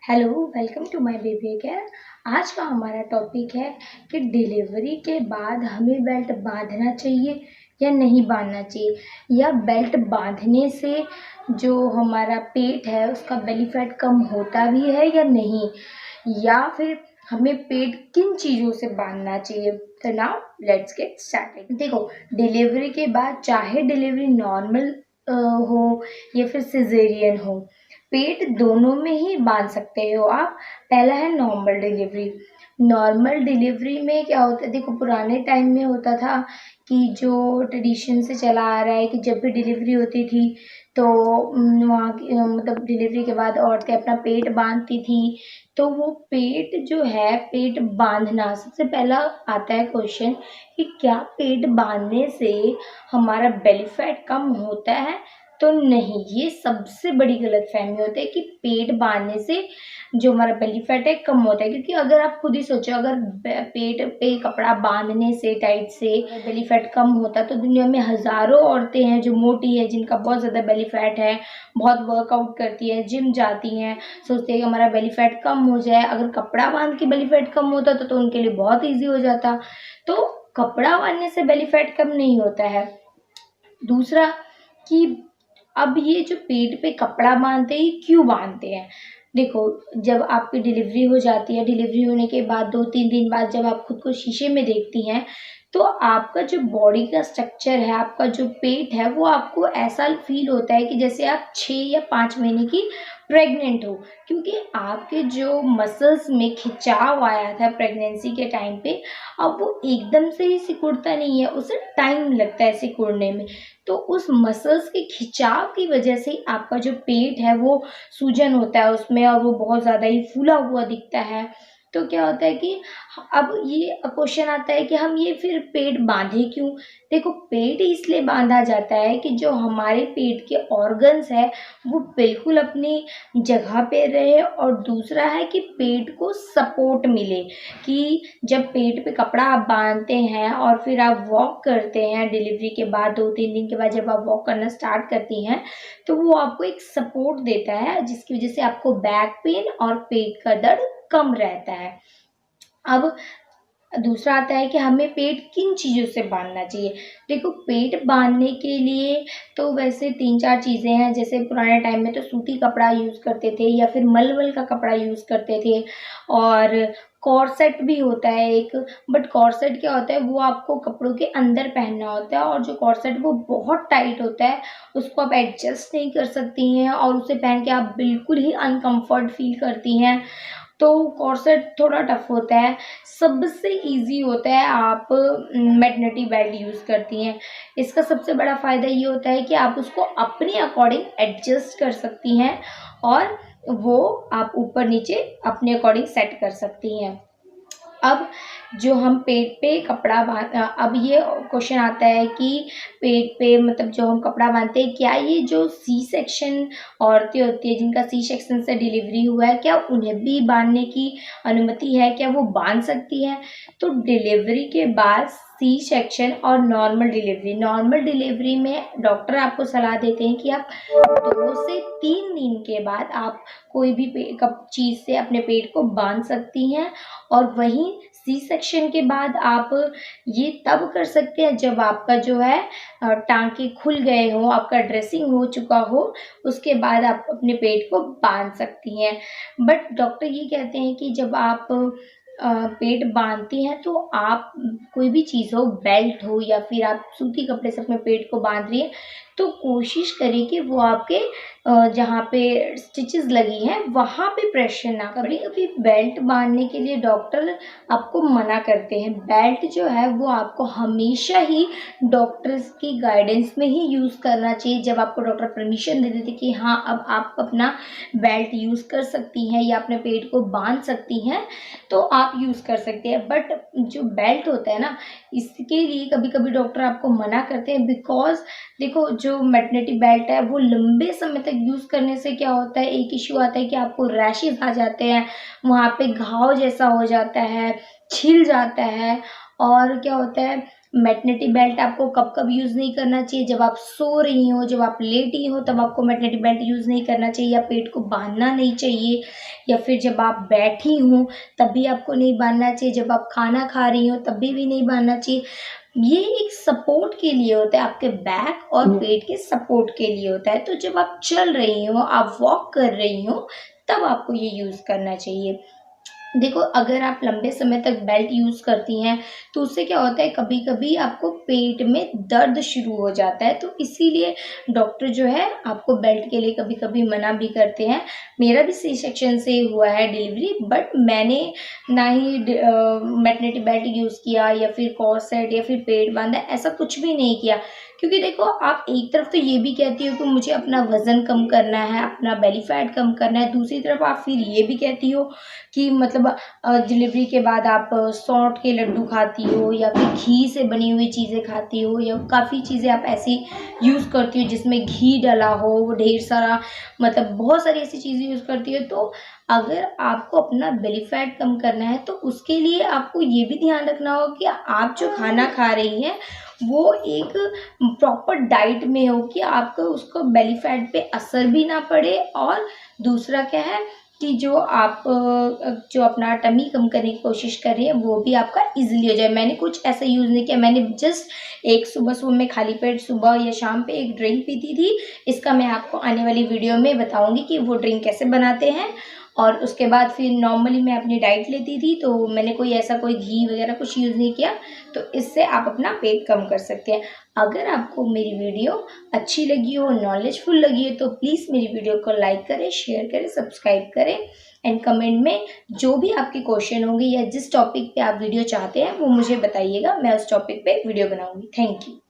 Hello, welcome to my baby care. आज का हमारा टॉपिक है कि डिलीवरी के बाद हमें बेल्ट बांधना चाहिए या नहीं बांधना चाहिए, या बेल्ट बांधने से जो हमारा पेट है उसका बेली फैट कम होता भी है या नहीं, या फिर हमें पेट किन चीज़ों से बांधना चाहिए। तो नाउ लेट्स गेट स्टार्टेड। देखो, डिलीवरी के बाद चाहे डिलीवरी नॉर्मल हो या फिर सिजेरियन हो, पेट दोनों में ही बांध सकते हो आप। पहला है नॉर्मल डिलीवरी। नॉर्मल डिलीवरी में क्या होता है, देखो पुराने टाइम में होता था कि जो ट्रेडिशन से चला आ रहा है कि जब भी डिलीवरी होती थी तो वहाँ की मतलब डिलीवरी के बाद औरतें अपना पेट बांधती थी। तो वो पेट जो है, पेट बांधना, सबसे पहला आता है क्वेश्चन कि क्या पेट बांधने से हमारा बेली फैट कम होता है। तो नहीं, ये सबसे बड़ी गलतफहमी होती है कि पेट बांधने से जो हमारा बेली फैट है कम होता है। क्योंकि अगर आप खुद ही सोचो, अगर पेट पे कपड़ा बांधने से, टाइट से बेली फैट कम होता तो दुनिया में हज़ारों औरतें हैं जो मोटी है, जिनका बहुत ज़्यादा बेली फैट है, बहुत वर्कआउट करती है, जिम जाती हैं, सोचते हैं कि हमारा बेली फैट कम हो जाए। अगर कपड़ा बांध के बेली फैट कम होता तो उनके लिए बहुत ईजी हो जाता। तो कपड़ा बांधने से बेली फैट कम नहीं होता है। दूसरा कि अब ये जो पेट पे कपड़ा बांधते हैं, ये क्यों बांधते हैं। देखो, जब आपकी डिलीवरी हो जाती है, डिलीवरी होने के बाद 2-3 दिन बाद जब आप खुद को शीशे में देखती हैं, तो आपका जो बॉडी का स्ट्रक्चर है, आपका जो पेट है, वो आपको ऐसा फील होता है कि जैसे आप 6 या 5 महीने की प्रेग्नेंट हो। क्योंकि आपके जो मसल्स में खिंचाव आया था प्रेगनेंसी के टाइम पे, अब वो एकदम से ही सिकुड़ता नहीं है, उसे टाइम लगता है सिकुड़ने में। तो उस मसल्स के खिंचाव की वजह से आपका जो पेट है वो सूजन होता है उसमें, और वो बहुत ज़्यादा ही फूला हुआ दिखता है। तो क्या होता है कि अब ये क्वेश्चन आता है कि हम ये फिर पेट बांधे क्यों। देखो, पेट इसलिए बांधा जाता है कि जो हमारे पेट के ऑर्गन्स है वो बिल्कुल अपनी जगह पे रहे, और दूसरा है कि पेट को सपोर्ट मिले। कि जब पेट पे कपड़ा आप बांधते हैं और फिर आप वॉक करते हैं डिलीवरी के बाद, 2-3 दिन के बाद जब आप वॉक करना स्टार्ट करती हैं, तो वो आपको एक सपोर्ट देता है, जिसकी वजह से आपको बैक पेन और पेट का दर्द कम रहता है। अब दूसरा आता है कि हमें पेट किन चीज़ों से बांधना चाहिए। देखो, पेट बांधने के लिए तो वैसे 3-4 चीज़ें हैं। जैसे पुराने टाइम में तो सूती कपड़ा यूज़ करते थे या फिर मलमल का कपड़ा यूज़ करते थे, और कॉर्सेट भी होता है एक। बट कॉर्सेट क्या होता है, वो आपको कपड़ों के अंदर पहनना होता है, और जो कॉर्सेट वो बहुत टाइट होता है, उसको आप एडजस्ट नहीं कर सकती हैं, और उसे पहन के आप बिल्कुल ही अनकम्फर्ट फील करती हैं। तो कॉर्सेट थोड़ा टफ होता है। सबसे ईज़ी होता है, आप मैटरनिटी बेल्ट यूज़ करती हैं। इसका सबसे बड़ा फ़ायदा ये होता है कि आप उसको अपने अकॉर्डिंग एडजस्ट कर सकती हैं, और वो आप ऊपर नीचे अपने अकॉर्डिंग सेट कर सकती हैं। अब जो हम पेट पे कपड़ा अब ये क्वेश्चन आता है कि पेट पे मतलब जो हम कपड़ा बांधते हैं, क्या ये जो सी सेक्शन औरतें होती है जिनका सी सेक्शन से डिलीवरी हुआ है, क्या उन्हें भी बांधने की अनुमति है, क्या वो बांध सकती हैं। तो डिलीवरी के बाद सी सेक्शन और नॉर्मल डिलीवरी में डॉक्टर आपको सलाह देते हैं कि आप 2 से 3 दिन के बाद आप कोई भी चीज़ से अपने पेट को बांध सकती हैं। और वहीं सी सेक्शन के बाद आप ये तब कर सकते हैं जब आपका जो है टाँके खुल गए हों, आपका ड्रेसिंग हो चुका हो, उसके बाद आप अपने पेट को बांध सकती हैं। बट डॉक्टर ये कहते हैं कि जब आप पेट बांधती हैं तो आप कोई भी चीज़ हो, बेल्ट हो या फिर आप सूती कपड़े से अपने पेट को बांध रही हैं, तो कोशिश करें कि वो आपके जहाँ पे स्टिचेस लगी हैं वहाँ पे प्रेशर ना करें। कभी बेल्ट बांधने के लिए डॉक्टर आपको मना करते हैं। बेल्ट जो है वो आपको हमेशा ही डॉक्टर्स की गाइडेंस में ही यूज़ करना चाहिए। जब आपको डॉक्टर परमिशन दे देते कि हाँ, अब आप अपना बेल्ट यूज़ कर सकती हैं या अपने पेट को बांध सकती हैं, तो आप यूज़ कर सकते हैं। बट जो बेल्ट होता है ना, इसके लिए कभी कभी डॉक्टर आपको मना करते हैं, बिकॉज देखो, जो मैटरनिटी बेल्ट है वो लंबे समय तक यूज़ करने से क्या होता है, एक इश्यू आता है कि आपको रैशेस आ जाते हैं, वहाँ पे घाव जैसा हो जाता है, छिल जाता है। और क्या होता है, मैटरनिटी बेल्ट आपको कब कब यूज़ नहीं करना चाहिए, जब आप सो रही हो, जब आप लेटी हो तब आपको मैटरनिटी बेल्ट यूज़ नहीं करना चाहिए, या पेट को बांधना नहीं चाहिए, या फिर जब आप बैठी हो तब भी आपको नहीं बांधना चाहिए, जब आप खाना खा रही हो तब भी नहीं बांधना चाहिए। ये एक सपोर्ट के लिए होता है, आपके बैक और पेट के सपोर्ट के लिए होता है। तो जब आप चल रही हो, आप वॉक कर रही हो, तब आपको ये यूज़ करना चाहिए। देखो, अगर आप लंबे समय तक बेल्ट यूज़ करती हैं तो उससे क्या होता है, कभी कभी आपको पेट में दर्द शुरू हो जाता है, तो इसीलिए डॉक्टर जो है आपको बेल्ट के लिए कभी कभी मना भी करते हैं। मेरा भी सी सेक्शन से हुआ है डिलीवरी, बट मैंने ना ही मैटरनिटी बेल्ट यूज़ किया या फिर कॉर्सेट या फिर पेट बांधा, ऐसा कुछ भी नहीं किया। क्योंकि देखो, आप एक तरफ तो ये भी कहती हो कि मुझे अपना वज़न कम करना है, अपना बेली फैट कम करना है, दूसरी तरफ आप फिर ये भी कहती हो कि मतलब डिलीवरी के बाद आप सौंठ के लड्डू खाती हो या फिर घी से बनी हुई चीज़ें खाती हो, या काफ़ी चीज़ें आप ऐसी यूज़ करती हो जिसमें घी डला हो, ढेर सारा, मतलब बहुत सारी ऐसी चीज़ें यूज़ करती हो। तो अगर आपको अपना बेली फैट कम करना है तो उसके लिए आपको ये भी ध्यान रखना होगा कि आप जो खाना खा रही हैं वो एक प्रॉपर डाइट में हो, कि आपको उसको बेली फैट पे असर भी ना पड़े, और दूसरा क्या है कि जो आप जो अपना टमी कम करने की कोशिश कर रही हैं वो भी आपका ईज़िली हो जाए। मैंने कुछ ऐसा यूज़ नहीं किया, मैंने जस्ट एक सुबह में खाली पेट सुबह या शाम पे एक ड्रिंक पीती थी। इसका मैं आपको आने वाली वीडियो में बताऊँगी कि वो ड्रिंक कैसे बनाते हैं। और उसके बाद फिर नॉर्मली मैं अपनी डाइट लेती थी, तो मैंने कोई घी वगैरह कुछ यूज़ नहीं किया। तो इससे आप अपना पेट कम कर सकते हैं। अगर आपको मेरी वीडियो अच्छी लगी हो, नॉलेजफुल लगी हो, तो प्लीज़ मेरी वीडियो को लाइक करें, शेयर करें, सब्सक्राइब करें, एंड कमेंट में जो भी आपके क्वेश्चन होंगे या जिस टॉपिक पे आप वीडियो चाहते हैं वो मुझे बताइएगा, मैं उस टॉपिक पे वीडियो बनाऊंगी। Thank you.